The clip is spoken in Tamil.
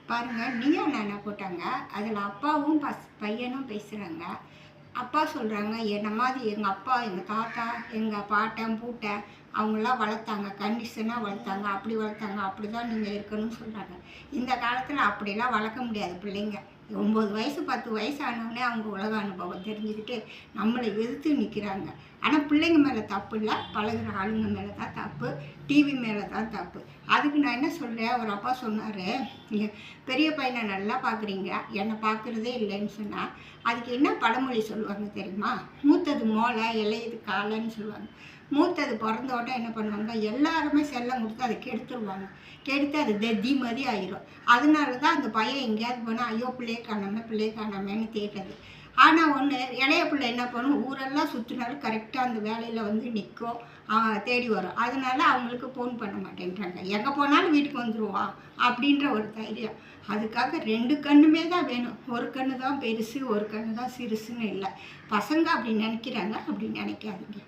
பாருங்க நீயா நானா போட்டாங்க. அதில் அப்பாவும் பையனும் பேசுகிறாங்க. அப்பா சொல்கிறாங்க, என்ன மாதிரி எங்கள் அப்பா, எங்கள் தாத்தா, எங்கள் பாட்டன் பூட்டன் அவங்களாம் வளர்த்தாங்க, கண்டிஷனாக வளர்த்தாங்க, அப்படி வளர்த்தாங்க, அப்படி தான் நீங்கள் இருக்கணும்னு சொல்கிறாங்க. இந்த காலத்தில் அப்படிலாம் வளர்க்க முடியாது பிள்ளைங்க. 9 வயசு 10 வயசு ஆனவுடனே அவங்க உலக அனுபவம் தெரிஞ்சுக்கிட்டு நம்மளை எதிர்த்து நிற்கிறாங்க. ஆனால் பிள்ளைங்க மேலே தப்பு இல்லை, பழகுற ஆளுங்க மேலே தான் தப்பு, டிவி மேலே தான் தப்பு. அதுக்கு நான் என்ன சொல்கிறேன், ஒரு அப்பா சொன்னார், பெரிய பையனை நல்லா பார்க்குறீங்க, என்னை பார்க்குறதே இல்லைன்னு சொன்னால் அதுக்கு என்ன பழமொழி சொல்லுவாங்க தெரியுமா? மூத்தது மோளை, இளையது காலைன்னு சொல்லுவாங்க. மூத்தது பிறந்த உடனே என்ன பண்ணுவாங்க, எல்லாருமே செல்லம் கொடுத்து அதை கெடுத்துருவாங்க. கெடுத்து அது தீமதி ஆயிரும். அதனால தான் அந்த பையன் எங்கேயாவது போனால் ஐயோ பிள்ளையை காணாமேன்னு தேடுறது. ஆனால் ஒன்று இளைய பிள்ளை என்ன பண்ணும், ஊரெல்லாம் சுற்றினாலும் கரெக்டாக அந்த வேலையில் வந்து நிற்கும், தேடி வரும். அதனால அவங்களுக்கு ஃபோன் பண்ண மாட்டேன்றாங்க. எங்கே போனாலும் வீட்டுக்கு வந்துடுவான் அப்படின்ற ஒரு தைரியம். அதுக்காக 2 கண்ணுமே தான் வேணும். ஒரு கண்ணு தான் பெருசு, ஒரு கண்ணு தான் சிறுசுன்னு இல்லை. பசங்க அப்படி நினைக்கிறாங்க, அப்படி நினைக்காதீங்க.